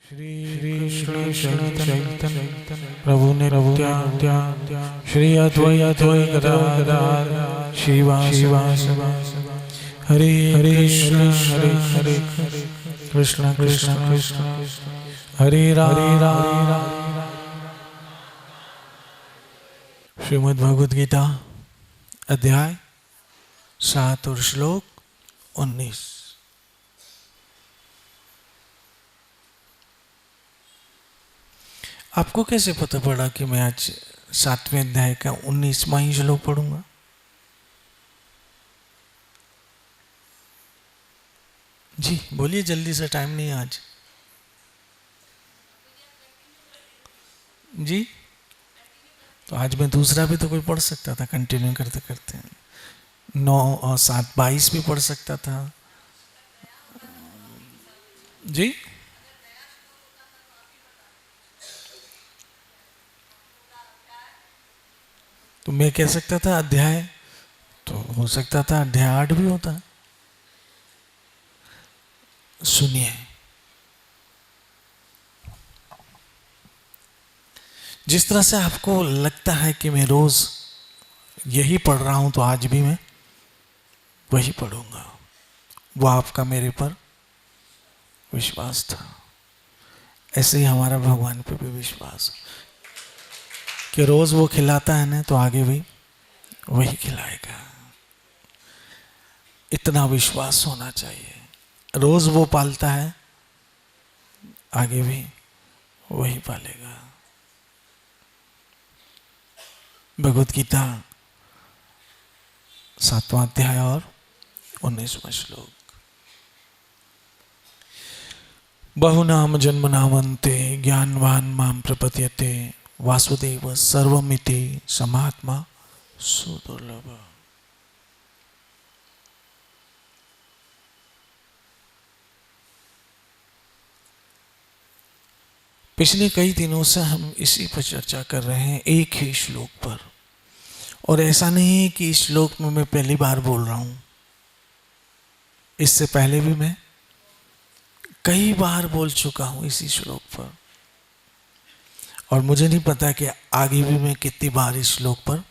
श्री कृष्ण चैतन्य प्रभु नित्यानंद श्री अद्वैत गदाधर श्रीवासव हरे कृष्ण हरे कृष्ण कृष्ण कृष्ण हरे राम। श्रीमद् भगवद गीता अध्याय 7 और श्लोक 19। आपको कैसे पता पड़ा कि मैं आज 7वें अध्याय का 19वां ही श्लोक पढ़ूंगा? जी बोलिए जल्दी से, टाइम नहीं है आज। जी तो आज मैं दूसरा भी तो कोई पढ़ सकता था, कंटिन्यू करते करते 9 और 7 22 भी पढ़ सकता था। जी तो मैं कह सकता था अध्याय, तो हो सकता था अध्याय 8 भी होता। सुनिए, जिस तरह से आपको लगता है कि मैं रोज यही पढ़ रहा हूं, तो आज भी मैं वही पढ़ूंगा। वो आपका मेरे पर विश्वास था, ऐसे ही हमारा भगवान पे भी विश्वास कि रोज वो खिलाता है ना, तो आगे भी वही खिलाएगा। इतना विश्वास होना चाहिए। रोज वो पालता है, आगे भी वही पालेगा। भगवद गीता 7वां अध्याय और 19वां श्लोक। बहुनाम जन्म नामन्ते ज्ञानवान माम प्रपद्यते वासुदेव सर्वमिति समात्मा सुदुर्लभ। पिछले कई दिनों से हम इसी पर चर्चा कर रहे हैं, एक ही श्लोक पर। और ऐसा नहीं है कि इस श्लोक में मैं पहली बार बोल रहा हूं, इससे पहले भी मैं कई बार बोल चुका हूं इसी श्लोक पर। और मुझे नहीं पता कि आगे भी मैं कितनी बार इस श्लोक पर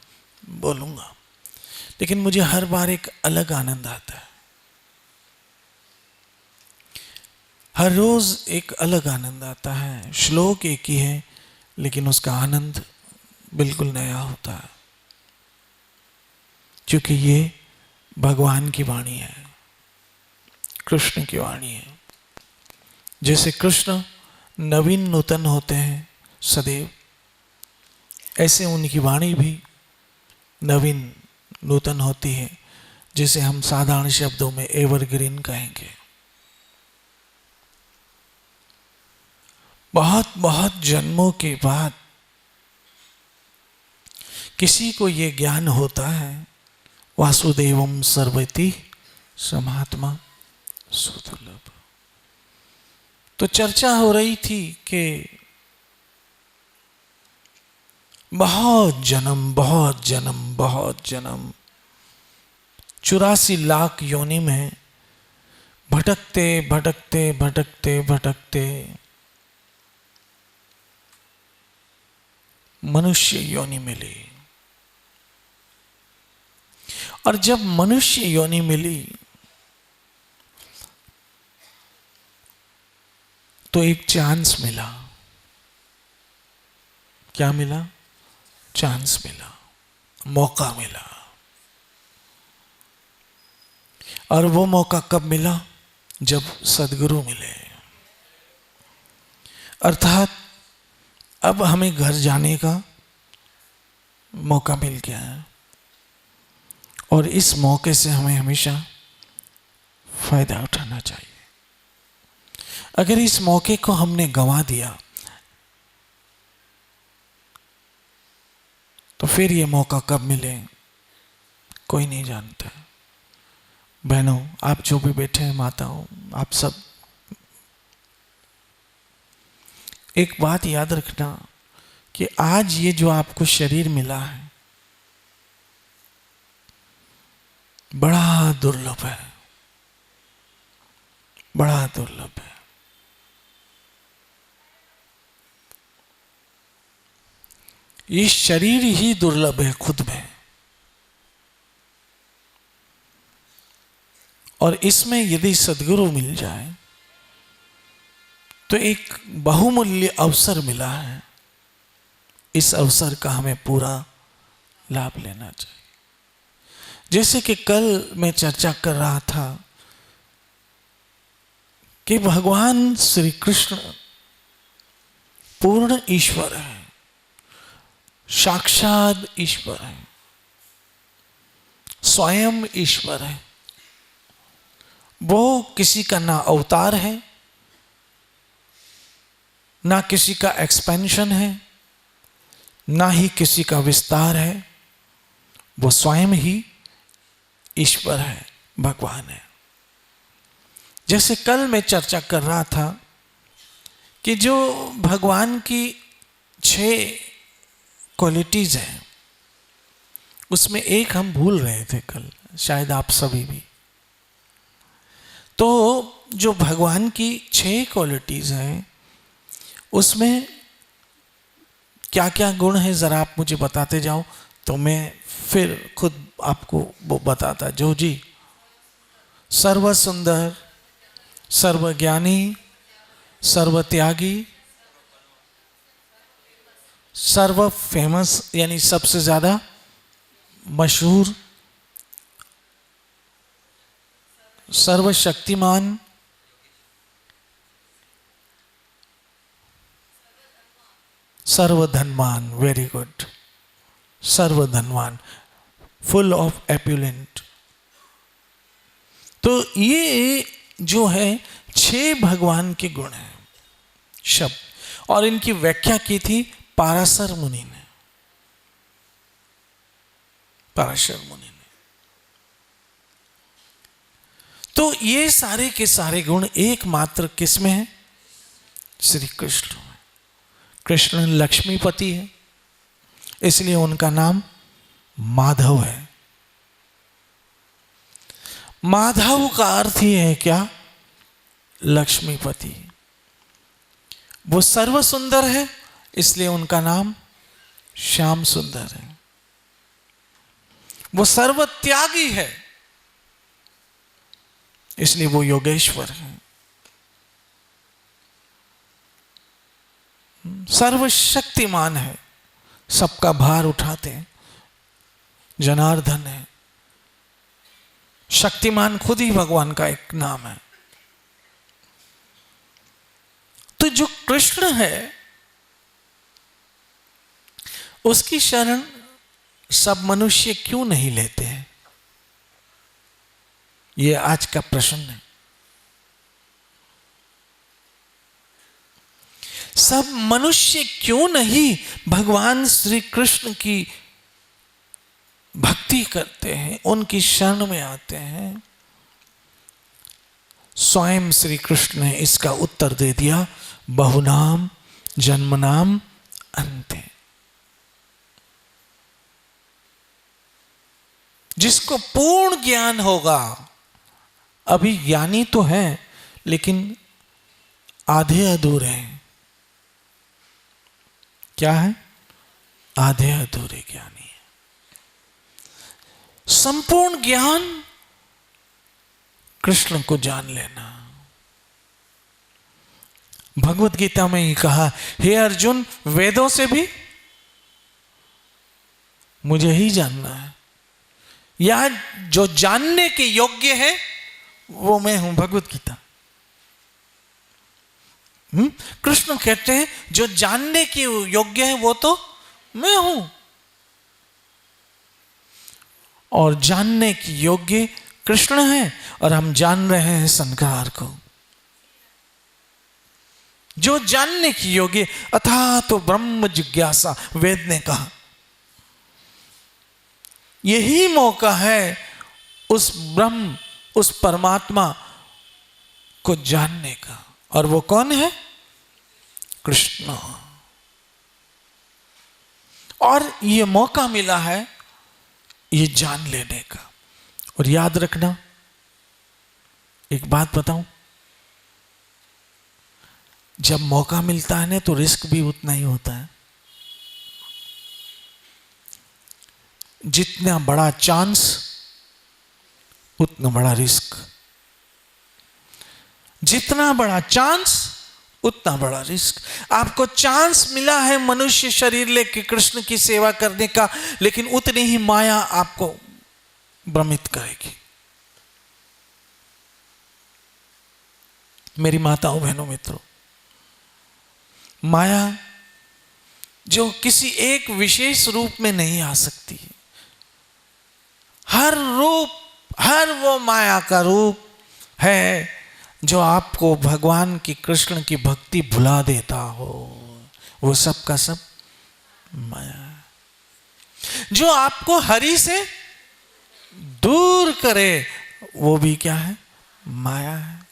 बोलूंगा, लेकिन मुझे हर बार एक अलग आनंद आता है। हर रोज एक अलग आनंद आता है। श्लोक एक ही है, लेकिन उसका आनंद बिल्कुल नया होता है, क्योंकि ये भगवान की वाणी है, कृष्ण की वाणी है। जैसे कृष्ण नवीन नूतन होते हैं सदैव, ऐसे उनकी वाणी भी नवीन नूतन होती है, जिसे हम साधारण शब्दों में एवरग्रीन कहेंगे। बहुत बहुत जन्मों के बाद किसी को ये ज्ञान होता है, वासुदेवम सर्वति समात्मा सुदुर्लभ। तो चर्चा हो रही थी कि बहुत जन्म 84 लाख योनि में भटकते भटकते भटकते भटकते मनुष्य योनि मिली। और जब मनुष्य योनि मिली, तो एक चांस मिला। क्या मिला? चांस मिला, मौका मिला। और वो मौका कब मिला? जब सद्गुरु मिले। अर्थात अब हमें घर जाने का मौका मिल गया है, और इस मौके से हमें हमेशा फायदा उठाना चाहिए। अगर इस मौके को हमने गंवा दिया, तो फिर ये मौका कब मिले कोई नहीं जानता। बहनों, आप जो भी बैठे हैं, माताओं, आप सब एक बात याद रखना कि आज ये जो आपको शरीर मिला है, बड़ा दुर्लभ है, बड़ा दुर्लभ है। ये शरीर ही दुर्लभ है खुद में, और इसमें यदि सद्गुरु मिल जाए तो एक बहुमूल्य अवसर मिला है। इस अवसर का हमें पूरा लाभ लेना चाहिए। जैसे कि कल मैं चर्चा कर रहा था कि भगवान श्री कृष्ण पूर्ण ईश्वर है, साक्षात ईश्वर है, स्वयं ईश्वर है। वो किसी का ना अवतार है, ना किसी का एक्सपेंशन है, ना ही किसी का विस्तार है। वो स्वयं ही ईश्वर है, भगवान है। जैसे कल मैं चर्चा कर रहा था कि जो भगवान की 6 क्वालिटीज हैं, उसमें एक हम भूल रहे थे कल, शायद आप सभी भी। तो जो भगवान की 6 क्वालिटीज हैं, उसमें क्या क्या गुण है जरा आप मुझे बताते जाओ, तो मैं फिर खुद आपको वो बताता। जो जी, सर्व सुंदर, सर्वज्ञानी, सर्वत्यागी, सर्व फेमस यानी सबसे ज्यादा मशहूर, सर्वशक्तिमान, सर्वधनवान, वेरी गुड, सर्वधनवान, फुल ऑफ एप्युलेंट। तो ये जो है 6 भगवान के गुण हैं शब्द, और इनकी व्याख्या की थी पाराशर मुनि ने। पाराशर मुनि ने। तो ये सारे के सारे गुण एकमात्र किसमें है? श्री कृष्ण में। कृष्ण लक्ष्मीपति है, इसलिए उनका नाम माधव है। माधव का अर्थ ही है क्या? लक्ष्मीपति। वो सर्व सुंदर है, इसलिए उनका नाम श्याम सुंदर है। वो सर्व त्यागी है, इसलिए वो योगेश्वर है। सर्वशक्तिमान है, सबका भार उठाते हैं, जनार्दन है। शक्तिमान खुद ही भगवान का एक नाम है। तो जो कृष्ण है, उसकी शरण सब मनुष्य क्यों नहीं लेते हैं? यह आज का प्रश्न है। सब मनुष्य क्यों नहीं भगवान श्री कृष्ण की भक्ति करते हैं, उनकी शरण में आते हैं? स्वयं श्री कृष्ण ने इसका उत्तर दे दिया, बहुनाम जन्मनाम अन्ते। जिसको पूर्ण ज्ञान होगा, अभी ज्ञानी तो है लेकिन आधे अधूरे हैं। क्या है? आधे अधूरे ज्ञानी है। संपूर्ण ज्ञान कृष्ण को जान लेना। भगवत गीता में ही कहा, हे अर्जुन, वेदों से भी मुझे ही जानना है, या जो जानने के योग्य है वो मैं हूं। भगवत गीता। कृष्ण कहते हैं जो जानने के योग्य है वो तो मैं हूं, और जानने की योग्य कृष्ण है, और हम जान रहे हैं संसार को। जो जानने की योग्य, अथा तो ब्रह्म जिज्ञासा, वेद ने कहा। यही मौका है उस ब्रह्म, उस परमात्मा को जानने का, और वो कौन है? कृष्ण। और ये मौका मिला है ये जान लेने का। और याद रखना, एक बात बताऊं, जब मौका मिलता है ना तो रिस्क भी उतना ही होता है। जितना बड़ा चांस उतना बड़ा रिस्क, जितना बड़ा चांस उतना बड़ा रिस्क। आपको चांस मिला है मनुष्य शरीर लेके कृष्ण की सेवा करने का, लेकिन उतनी ही माया आपको भ्रमित करेगी। मेरी माताओं बहनों मित्रों, माया जो किसी एक विशेष रूप में नहीं आ सकती, हर रूप, हर वो माया का रूप है जो आपको भगवान की कृष्ण की भक्ति भुला देता हो, वो सब का सब माया है। जो आपको हरि से दूर करे वो भी क्या है? माया है।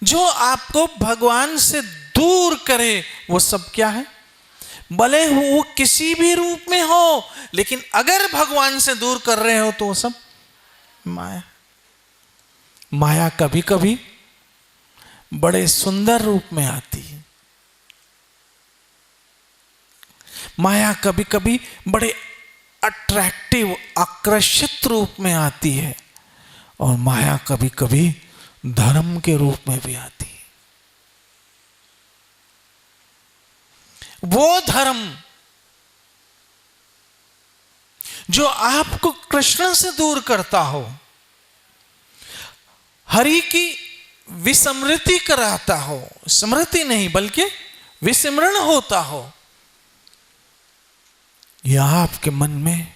जो आपको भगवान से दूर करे वो सब क्या है? भले वो किसी भी रूप में हो, लेकिन अगर भगवान से दूर कर रहे हो तो वो सब माया। माया कभी कभी बड़े सुंदर रूप में आती है, माया कभी कभी बड़े अट्रैक्टिव, आकर्षित रूप में आती है, और माया कभी कभी धर्म के रूप में भी आती है। वो धर्म जो आपको कृष्ण से दूर करता हो, हरि की विस्मृति कराता हो, स्मृति नहीं बल्कि विस्मरण होता हो, या आपके मन में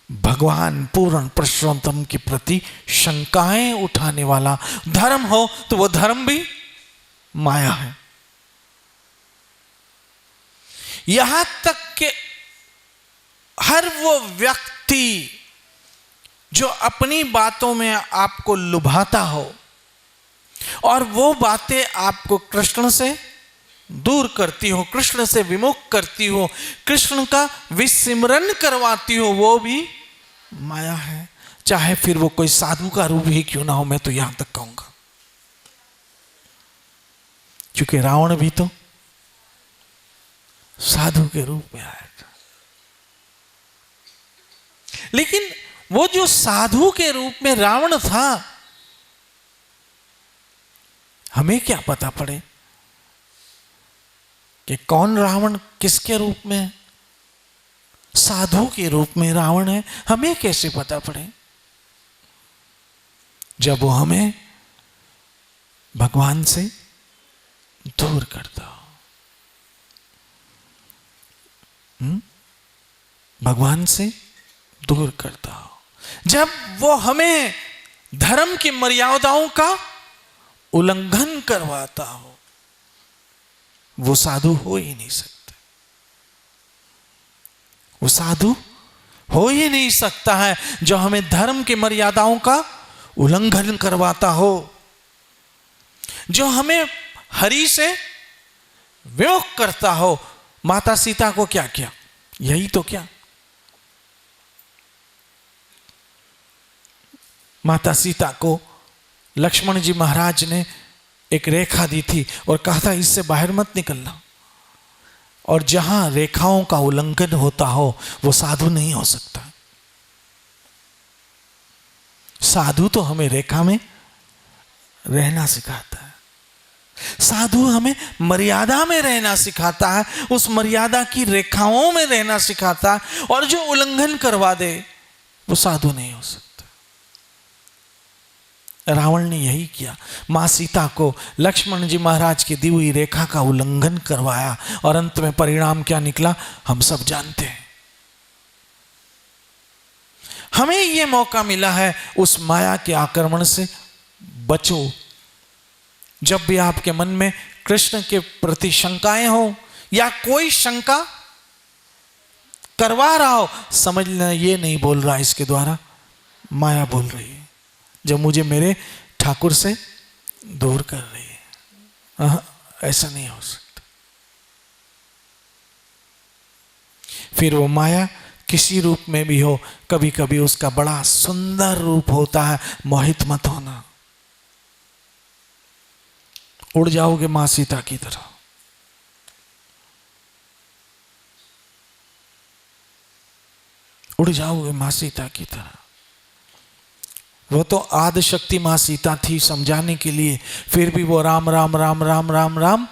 भगवान पूर्ण पुरुषोत्तम के प्रति शंकाएं उठाने वाला धर्म हो, तो वह धर्म भी माया है। यहां तक कि हर वो व्यक्ति जो अपनी बातों में आपको लुभाता हो और वो बातें आपको कृष्ण से दूर करती हो, कृष्ण से विमुख करती हो, कृष्ण का विस्मरण करवाती हो, वो भी माया है। चाहे फिर वो कोई साधु का रूप ही क्यों ना हो, मैं तो यहां तक कहूंगा, क्योंकि रावण भी तो साधु के रूप में आया था। लेकिन वो जो साधु के रूप में रावण था, हमें क्या पता पड़े कि कौन रावण किसके रूप में है? साधु के रूप में रावण है, हमें कैसे पता पड़े? जब वो हमें भगवान से दूर करता हो, भगवान से दूर करता हो, जब वो हमें धर्म की मर्यादाओं का उल्लंघन करवाता हो, वो साधु हो ही नहीं सकता। वो साधु हो ही नहीं सकता है जो हमें धर्म की मर्यादाओं का उल्लंघन करवाता हो, जो हमें हरि से विमुख करता हो। माता सीता को क्या किया? यही तो क्या, माता सीता को लक्ष्मण जी महाराज ने एक रेखा दी थी और कहा था इससे बाहर मत निकलना, और जहां रेखाओं का उल्लंघन होता हो वो साधु नहीं हो सकता। साधु तो हमें रेखा में रहना सिखाता है, साधु हमें मर्यादा में रहना सिखाता है, उस मर्यादा की रेखाओं में रहना सिखाता है, और जो उल्लंघन करवा दे वो साधु नहीं हो सकता। रावण ने यही किया, मां सीता को लक्ष्मण जी महाराज की दी हुई रेखा का उल्लंघन करवाया, और अंत में परिणाम क्या निकला हम सब जानते हैं। हमें यह मौका मिला है उस माया के आक्रमण से बचो। जब भी आपके मन में कृष्ण के प्रति शंकाएं हो या कोई शंका करवा रहा हो, समझ लेना ये नहीं बोल रहा, इसके द्वारा माया बोल रही है, जो मुझे मेरे ठाकुर से दूर कर रही है। ऐसा नहीं हो सकता। फिर वो माया किसी रूप में भी हो, कभी कभी उसका बड़ा सुंदर रूप होता है, मोहित मत होना। उड़ जाओगे मां सीता की तरह। उड़ जाओगे माँ सीता की तरह। वो तो आदि शक्ति माँ सीता थी समझाने के लिए, फिर भी वो राम राम राम राम राम राम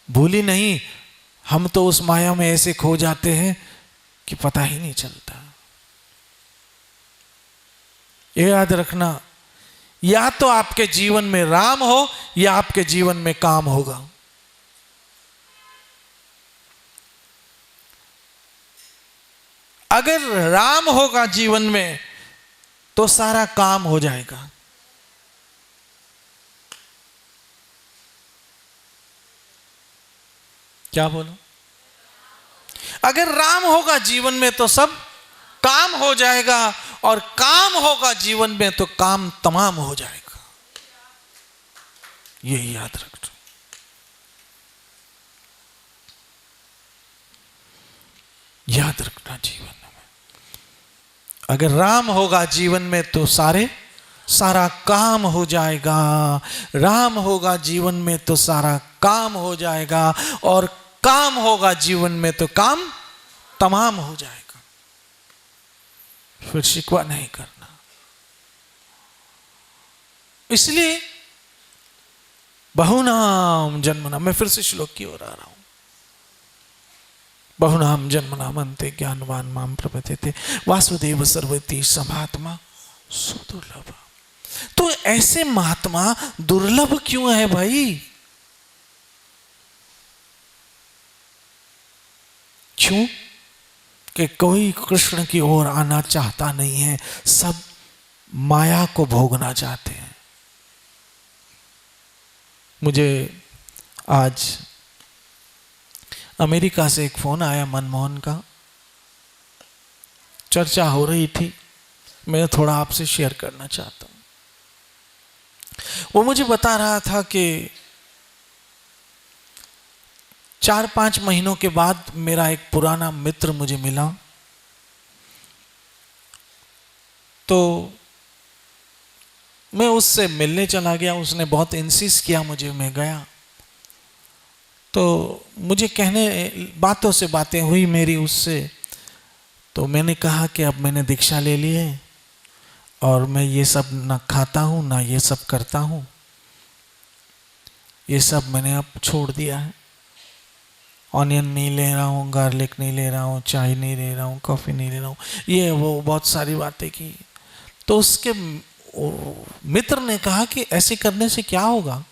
भूली नहीं। हम तो उस माया में ऐसे खो जाते हैं कि पता ही नहीं चलता। ये याद रखना, या तो आपके जीवन में राम हो या आपके जीवन में काम होगा। अगर राम होगा जीवन में तो सारा काम हो जाएगा। क्या बोलो? अगर राम होगा जीवन में तो सब काम हो जाएगा, और काम होगा जीवन में तो काम तमाम हो जाएगा। यही याद रखना। याद रखना, जीवन में अगर राम होगा जीवन में तो सारा काम हो जाएगा। राम होगा जीवन में तो सारा काम हो जाएगा, और काम होगा जीवन में तो काम तमाम हो जाएगा। फिर शिकवा नहीं करना। इसलिए बहुनाम जन्मनाम, मैं फिर से श्लोक की ओर आ रहा हूं। बहुनाम जन्मनाम अन्ते ज्ञानवान माम प्रपद्यते वासुदेव सर्वति समात्मा सुदुर्लभ। तो ऐसे महात्मा दुर्लभ क्यों है भाई? क्यों? कि कोई कृष्ण की ओर आना चाहता नहीं है, सब माया को भोगना चाहते हैं। मुझे आज अमेरिका से एक फोन आया मनमोहन का, चर्चा हो रही थी, मैं थोड़ा आपसे शेयर करना चाहता हूं। वो मुझे बता रहा था कि 4-5 महीनों के बाद मेरा एक पुराना मित्र मुझे मिला। तो मैं उससे मिलने चला गया, उसने बहुत इंसिस्ट किया मुझे, मैं गया। तो मुझे कहने बातों से बातें हुई मेरी उससे। तो मैंने कहा कि अब मैंने दीक्षा ले ली है और मैं ये सब ना खाता हूँ ना ये सब करता हूँ, ये सब मैंने अब छोड़ दिया है। ऑनियन नहीं ले रहा हूँ, गार्लिक नहीं ले रहा हूँ, चाय नहीं ले रहा हूँ, कॉफ़ी नहीं ले रहा हूँ, ये वो बहुत सारी बातें की। तो उसके मित्र ने कहा कि ऐसे करने से क्या होगा?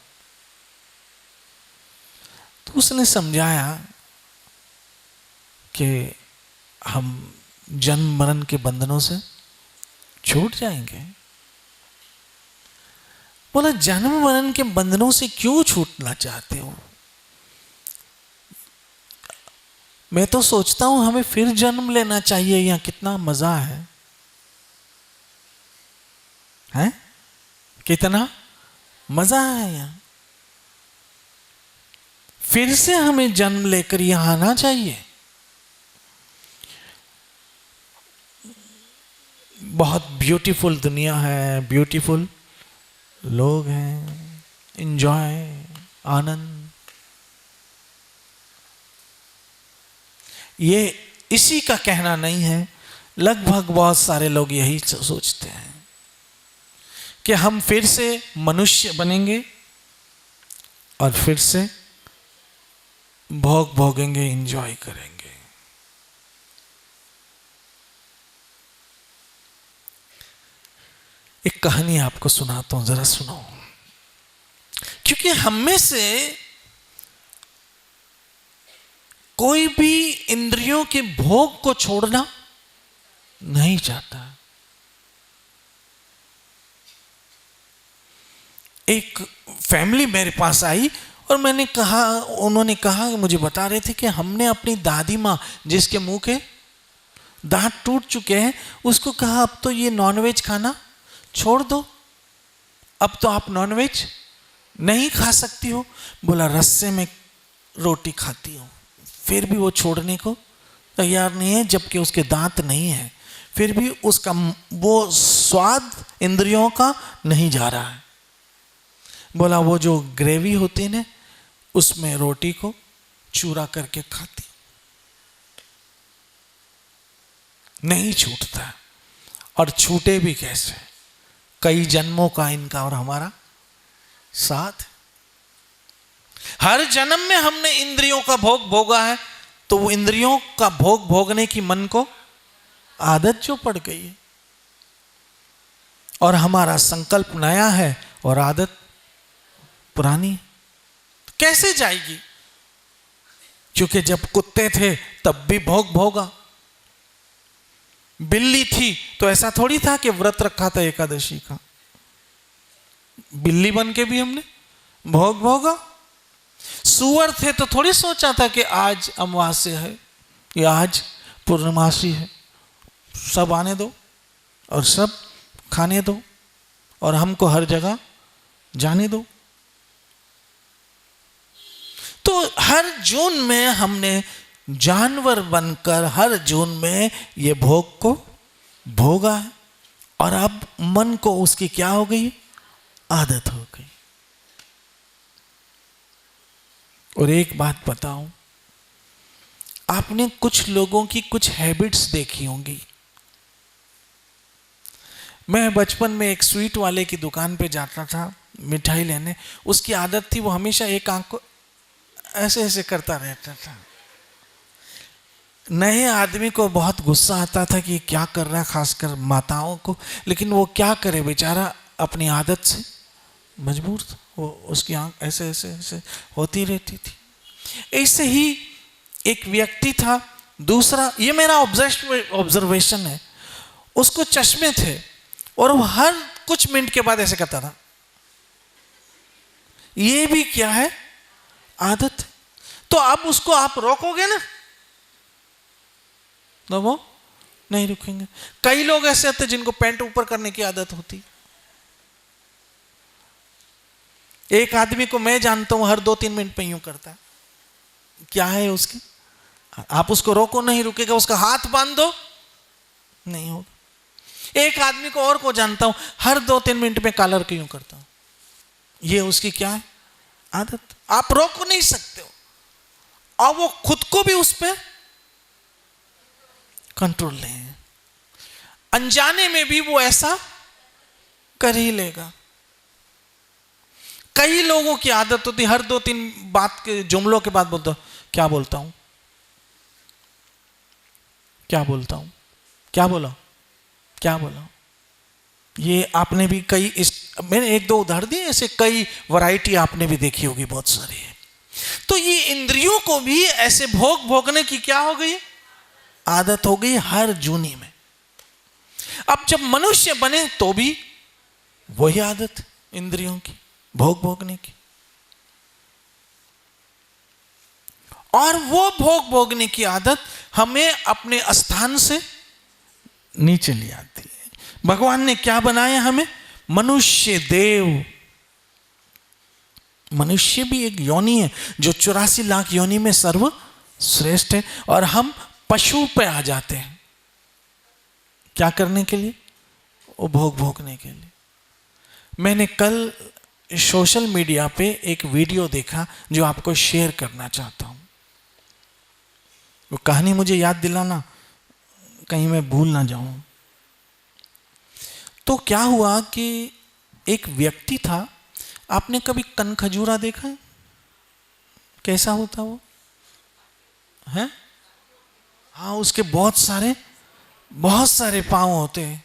तो उसने समझाया कि हम जन्म मरण के बंधनों से छूट जाएंगे। बोला जन्म मरण के बंधनों से क्यों छूटना चाहते हो? मैं तो सोचता हूं हमें फिर जन्म लेना चाहिए, यहां कितना मजा है, हैं? कितना मजा है यहां, फिर से हमें जन्म लेकर यहां आना चाहिए। बहुत ब्यूटीफुल दुनिया है, ब्यूटीफुल लोग हैं, एंजॉय, आनंद। ये इसी का कहना नहीं है, लगभग बहुत सारे लोग यही सोचते हैं कि हम फिर से मनुष्य बनेंगे और फिर से भोग भोगेंगे, एंजॉय करेंगे। एक कहानी आपको सुनाता हूं, जरा सुनो। क्योंकि हम में से कोई भी इंद्रियों के भोग को छोड़ना नहीं चाहता। एक फैमिली मेरे पास आई और मैंने कहा, उन्होंने कहा, मुझे बता रहे थे कि हमने अपनी दादी माँ जिसके मुंह के दांत टूट चुके हैं, उसको कहा अब तो ये नॉनवेज खाना छोड़ दो, अब तो आप नॉनवेज नहीं खा सकती हो। बोला रस्से में रोटी खाती हूँ, फिर भी वो छोड़ने को तैयार नहीं है, जबकि उसके दांत नहीं है, फिर भी उसका वो स्वाद इंद्रियों का नहीं जा रहा है। बोला वो जो ग्रेवी होती है ना, उसमें रोटी को चूरा करके खाती। नहीं छूटता, और छूटे भी कैसे, कई जन्मों का इनका और हमारा साथ। हर जन्म में हमने इंद्रियों का भोग भोगा है, तो वो इंद्रियों का भोग भोगने की मन को आदत जो पड़ गई है, और हमारा संकल्प नया है और आदत पुरानी है, कैसे जाएगी? क्योंकि जब कुत्ते थे तब भी भोग भोगा, बिल्ली थी तो ऐसा थोड़ी था कि व्रत रखा था एकादशी का, बिल्ली बन के भी हमने भोग भोगा। सूअर थे तो थोड़ी सोचा था कि आज अमावस्या है या आज पूर्णमासी है, सब आने दो और सब खाने दो और हमको हर जगह जाने दो। तो हर जून में हमने जानवर बनकर हर जून में ये भोग को भोगा है, और अब मन को उसकी क्या हो गई? आदत हो गई। और एक बात बताऊं, आपने कुछ लोगों की कुछ हैबिट्स देखी होंगी। मैं बचपन में एक स्वीट वाले की दुकान पे जाता था मिठाई लेने, उसकी आदत थी वो हमेशा एक आंख को ऐसे ऐसे करता रहता था। नए आदमी को बहुत गुस्सा आता था कि क्या कर रहा है, खासकर माताओं को, लेकिन वो क्या करे बेचारा, अपनी आदत से मजबूर था, वो उसकी आंख ऐसे ऐसे ऐसे होती रहती थी। ऐसे ही एक व्यक्ति था, दूसरा, ये मेरा ऑब्जर्वेशन है, उसको चश्मे थे और वो हर कुछ मिनट के बाद ऐसे करता था। ये भी क्या है? आदत। तो अब उसको आप रोकोगे ना तो वो नहीं रुकेंगे। कई लोग ऐसे होते जिनको पैंट ऊपर करने की आदत होती। एक आदमी को मैं जानता हूं हर 2-3 मिनट में यूं करता है। क्या है उसकी? आप उसको रोको नहीं रुकेगा, उसका हाथ बांध दो नहीं होगा। एक आदमी को और को जानता हूं हर 2-3 मिनट में कॉलर क्यों करता हूं, ये उसकी क्या है? आदत। आप रोक नहीं सकते हो, और वो खुद को भी उस पर कंट्रोल नहीं है, अनजाने में भी वो ऐसा कर ही लेगा। कई लोगों की आदत होती हर 2-3 बात के जुमलों के बाद बोलता क्या बोलता हूं, क्या बोलता हूं, क्या बोला, क्या बोला। ये आपने भी मैंने 1-2 उदाहरण दिए, ऐसे कई वैरायटी आपने भी देखी होगी, बहुत सारी है। तो ये इंद्रियों को भी ऐसे भोग भोगने की क्या हो गई? आदत हो गई हर जूनी में। अब जब मनुष्य बने तो भी वही आदत इंद्रियों की भोग भोगने की, और वो भोग भोगने की आदत हमें अपने स्थान से नीचे ले आती है। भगवान ने क्या बनाया हमें? मनुष्य देव। मनुष्य भी एक योनि है जो 84 लाख योनि में सर्वश्रेष्ठ है, और हम पशु पे आ जाते हैं क्या करने के लिए? वो भोग भोगने के लिए। मैंने कल सोशल मीडिया पे एक वीडियो देखा जो आपको शेयर करना चाहता हूं। वो कहानी मुझे याद दिलाना, कहीं मैं भूल ना जाऊं। तो क्या हुआ कि एक व्यक्ति था, आपने कभी कनखजूरा देखा है? कैसा होता वो है? हाँ, उसके बहुत सारे पांव होते हैं,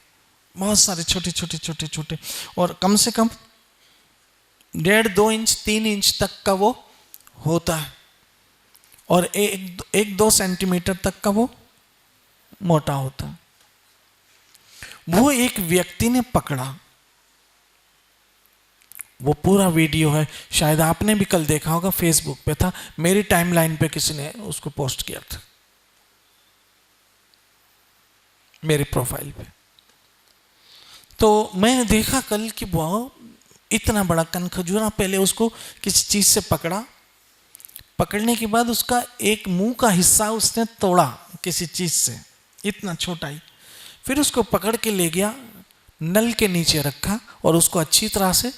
बहुत सारे छोटे छोटे छोटे छोटे, और कम से कम 1.5-2 इंच 3 इंच तक का वो होता है, और 1-2 सेंटीमीटर तक का वो मोटा होता है। वो एक व्यक्ति ने पकड़ा, वो पूरा वीडियो है, शायद आपने भी कल देखा होगा, फेसबुक पे था, मेरी टाइमलाइन पे किसी ने उसको पोस्ट किया था मेरे प्रोफाइल पे। तो मैंने देखा कल कि वो इतना बड़ा कनखजूरा, पहले उसको किसी चीज से पकड़ा, पकड़ने के बाद उसका एक मुंह का हिस्सा उसने तोड़ा किसी चीज से, इतना छोटा ही, फिर उसको पकड़ के ले गया, नल के नीचे रखा और उसको अच्छी तरह से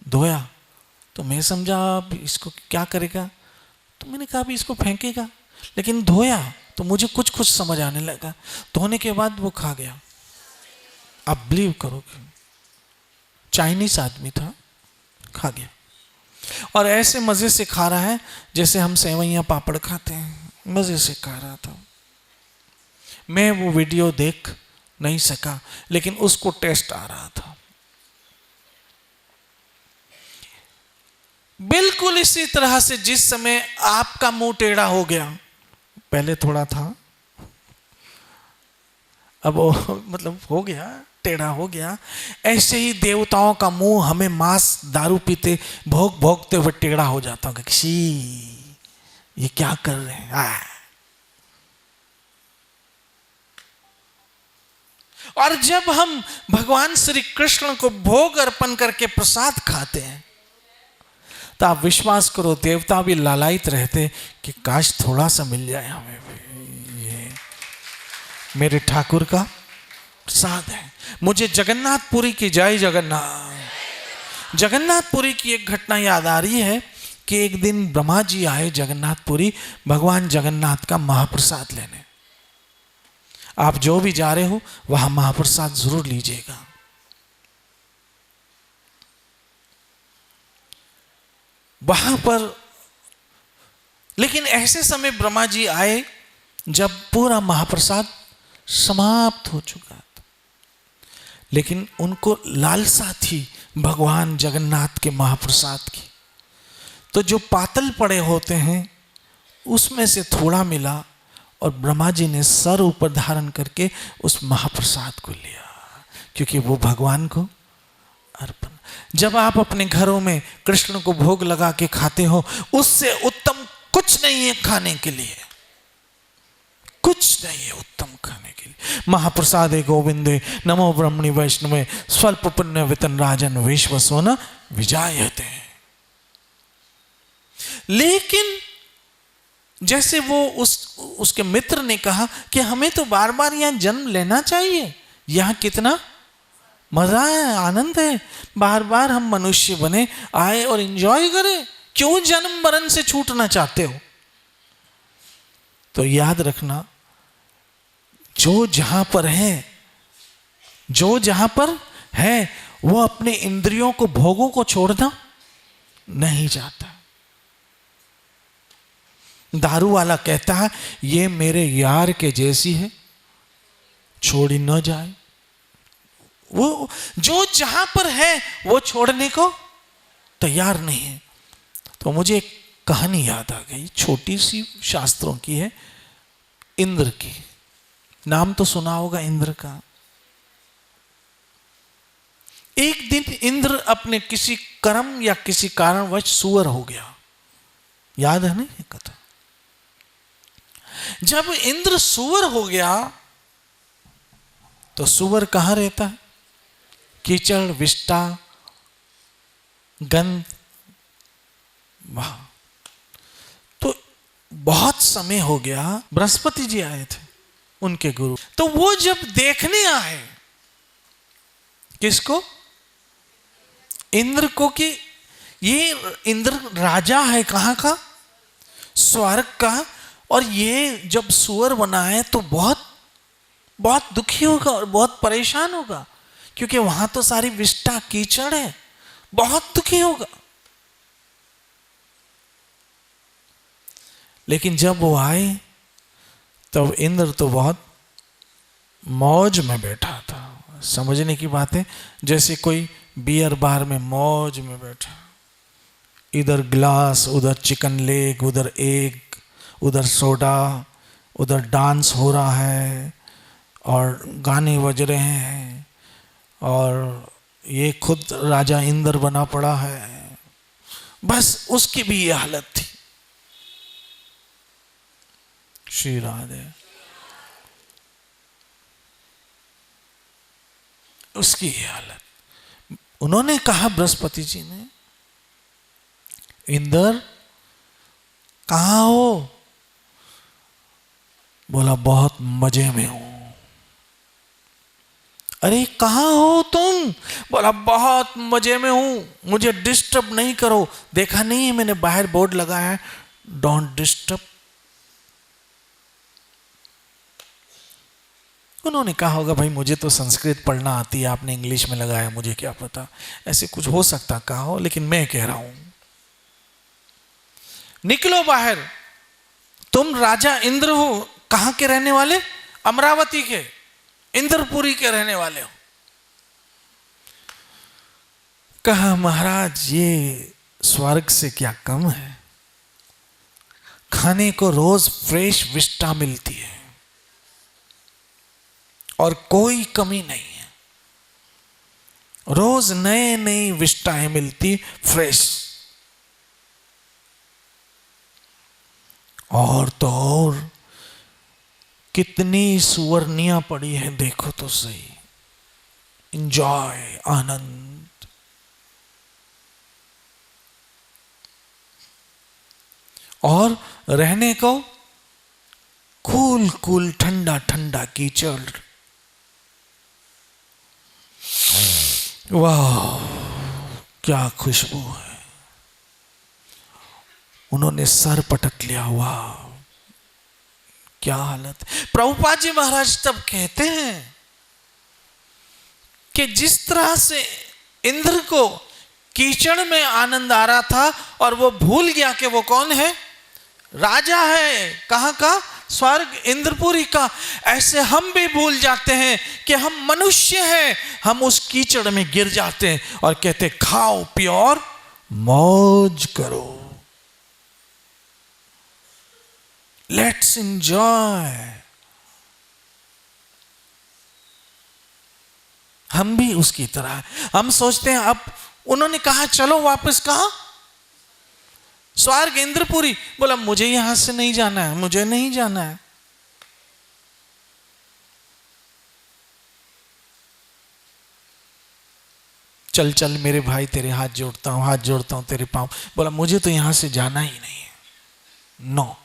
धोया। तो मैं समझा अब इसको क्या करेगा, तो मैंने कहा अभी इसको फेंकेगा, लेकिन धोया तो मुझे कुछ कुछ समझ आने लगा। धोने के बाद वो खा गया। आप बिलीव करोगे, चाइनीस आदमी था, खा गया। और ऐसे मजे से खा रहा है जैसे हम सेवैयां पापड़ खाते हैं, मजे से खा रहा था। मैं वो वीडियो देख नहीं सका, लेकिन उसको टेस्ट आ रहा था। बिल्कुल इसी तरह से जिस समय आपका मुंह टेढ़ा हो गया, पहले थोड़ा था, अब वो मतलब हो गया, टेढ़ा हो गया, ऐसे ही देवताओं का मुंह हमें मांस दारू पीते भोग भोगते हुए टेढ़ा हो जाता होगा। किसी ये क्या कर रहे हैं। और जब हम भगवान श्री कृष्ण को भोग अर्पण करके प्रसाद खाते हैं, तो आप विश्वास करो देवता भी लालायित रहते कि काश थोड़ा सा मिल जाए हमें भी, ये मेरे ठाकुर का प्रसाद है। मुझे जगन्नाथपुरी की जय जगन्नाथ, जगन्नाथपुरी की एक घटना याद आ रही है कि एक दिन ब्रह्मा जी आए जगन्नाथपुरी भगवान जगन्नाथ का महाप्रसाद लेने। आप जो भी जा रहे हो वहां महाप्रसाद जरूर लीजिएगा। वहां पर लेकिन ऐसे समय ब्रह्मा जी आए जब पूरा महाप्रसाद समाप्त हो चुका था, लेकिन उनको लालसा थी भगवान जगन्नाथ के महाप्रसाद की। तो जो पातल पड़े होते हैं उसमें से थोड़ा मिला और ब्रह्मा जी ने सर ऊपर धारण करके उस महाप्रसाद को लिया, क्योंकि वो भगवान को अर्पण। जब आप अपने घरों में कृष्ण को भोग लगा के खाते हो, उससे उत्तम कुछ नहीं है खाने के लिए, कुछ नहीं है उत्तम खाने के लिए। महाप्रसादे गोविंदे नमो ब्रह्मणि वैष्णवे स्वल्प पुण्य वितन राजन विश्वसो न विजायते। लेकिन जैसे वो उसके मित्र ने कहा कि हमें तो बार बार यहां जन्म लेना चाहिए, यहां कितना मजा है, आनंद है, बार बार हम मनुष्य बने आए और एंजॉय करें, क्यों जन्म मरण से छूटना चाहते हो। तो याद रखना, जो जहां पर है, जो जहां पर है वो अपने इंद्रियों को भोगों को छोड़ना नहीं चाहता। दारू वाला कहता है ये मेरे यार के जैसी है, छोड़ी न जाए। वो जो जहां पर है वो छोड़ने को तैयार नहीं है। तो मुझे एक कहानी याद आ गई, छोटी सी शास्त्रों की है, इंद्र की। नाम तो सुना होगा इंद्र का। एक दिन इंद्र अपने किसी कर्म या किसी कारणवश सुअर हो गया, याद है ना ये कथा। जब इंद्र सुअर हो गया तो सुअर कहां रहता है, कीचड़ विष्टा गंध वहां। तो बहुत समय हो गया, बृहस्पति जी आए थे उनके गुरु, तो वो जब देखने आए किसको, इंद्र को, कि ये इंद्र राजा है कहां का, स्वर्ग का, और ये जब सुअर बना है तो बहुत बहुत दुखी होगा और बहुत परेशान होगा, क्योंकि वहां तो सारी विष्टा कीचड़ है, बहुत दुखी होगा। लेकिन जब वो आए तब इंद्र तो बहुत मौज में बैठा था। समझने की बात है, जैसे कोई बियर बार में मौज में बैठा, इधर ग्लास, उधर चिकन लेग, उधर एग, उधर सोडा, उधर डांस हो रहा है और गाने बज रहे हैं, और ये खुद राजा इंद्र बना पड़ा है। बस उसकी भी ये हालत थी। श्री राधे, उसकी ये हालत। उन्होंने कहा बृहस्पति जी ने, इंद्र कहां हो? बोला बहुत मजे में हूं। अरे कहां हो तुम? बोला बहुत मजे में हूं, मुझे डिस्टर्ब नहीं करो। देखा नहीं है मैंने बाहर बोर्ड लगाया है, डोंट डिस्टर्ब। उन्होंने कहा होगा भाई मुझे तो संस्कृत पढ़ना आती है, आपने इंग्लिश में लगाया, मुझे क्या पता, ऐसे कुछ हो सकता कहा हो, लेकिन मैं कह रहा हूं निकलो बाहर, तुम राजा इंद्र हो, कहां के रहने वाले? अमरावती के, इंद्रपुरी के रहने वाले हो। कहा महाराज ये स्वर्ग से क्या कम है, खाने को रोज फ्रेश विष्टा मिलती है और कोई कमी नहीं है, रोज नए नई विष्टाएं मिलती फ्रेश। और तो और कितनी सुवर्णियां पड़ी हैं, देखो तो सही, एंजॉय, आनंद। और रहने को कूल कूल ठंडा ठंडा कीचड़, वाह क्या खुशबू है। उन्होंने सर पटक लिया, वाह क्या हालत। प्रभुपाद जी महाराज तब कहते हैं कि जिस तरह से इंद्र को कीचड़ में आनंद आ रहा था और वो भूल गया कि वो कौन है, राजा है, कहां का? स्वर्ग इंद्रपुरी का, ऐसे हम भी भूल जाते हैं कि हम मनुष्य हैं। हम उस कीचड़ में गिर जाते हैं और कहते खाओ पियो और मौज करो, लेट्स एंजॉय। हम भी उसकी तरह, हम सोचते हैं अब उन्होंने कहा चलो वापस, कहा स्वर्ग इंद्रपुरी, बोला मुझे यहां से नहीं जाना है, मुझे नहीं जाना है। चल चल मेरे भाई, तेरे हाथ जोड़ता हूं तेरे पांव। बोला मुझे तो यहां से जाना ही नहीं है, नो।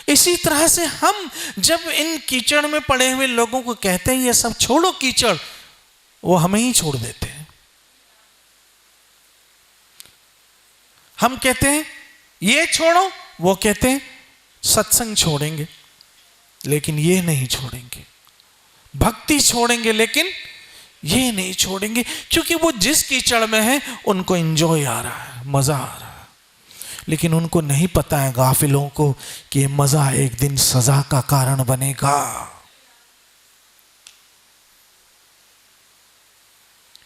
इसी तरह से हम जब इन कीचड़ में पड़े हुए लोगों को कहते हैं ये सब छोड़ो कीचड़, वो हमें ही छोड़ देते हैं। हम कहते हैं ये छोड़ो, वो कहते हैं सत्संग छोड़ेंगे लेकिन ये नहीं छोड़ेंगे, भक्ति छोड़ेंगे लेकिन ये नहीं छोड़ेंगे, क्योंकि वो जिस कीचड़ में है उनको एंजॉय आ रहा है, मजा आ रहा है। लेकिन उनको नहीं पता है, गाफिलों को, कि मजा एक दिन सजा का कारण बनेगा।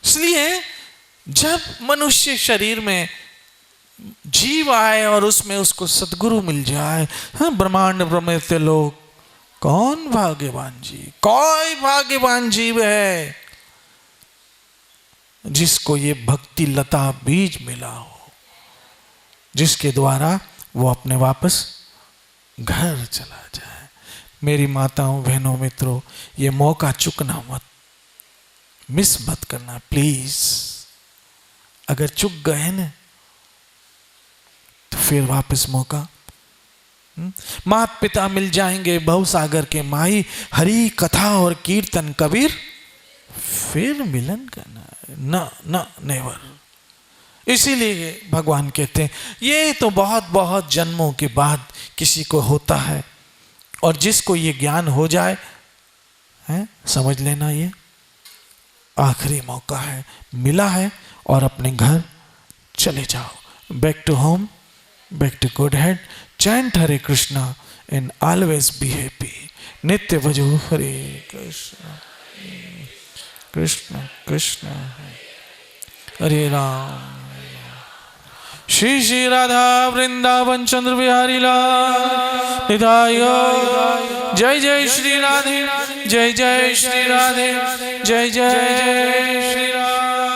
इसलिए जब मनुष्य शरीर में जीव आए और उसमें उसको सद्गुरु मिल जाए, हाँ, ब्रह्मांड ब्रह्मते लोग, कौन भाग्यवान जीव, कोई भाग्यवान जीव है जिसको ये भक्ति लता बीज मिला हो, जिसके द्वारा वो अपने वापस घर चला जाए। मेरी माताओं बहनों मित्रों, ये मौका चुकना मत, मिस मत करना प्लीज। अगर चुक गए ना तो फिर वापस मौका, माता पिता मिल जाएंगे भव सागर के माही, हरि कथा और कीर्तन कबीर फिर मिलन करना ना ना नेवर। इसीलिए भगवान कहते हैं ये तो बहुत बहुत जन्मों के बाद किसी को होता है, और जिसको ये ज्ञान हो जाए है, समझ लेना ये आखिरी मौका है, मिला है, और अपने घर चले जाओ। Back to home, back to good head, chant Hare Krishna and always be happy. नित्य भजो हरे कृष्ण कृष्ण कृष्ण हरे राम, श्री श्री राधा वृंदावन चंद्र बिहारी लाल निताय। जय जय श्री राधे, जय जय श्री राधे, जय जय श्री राधे।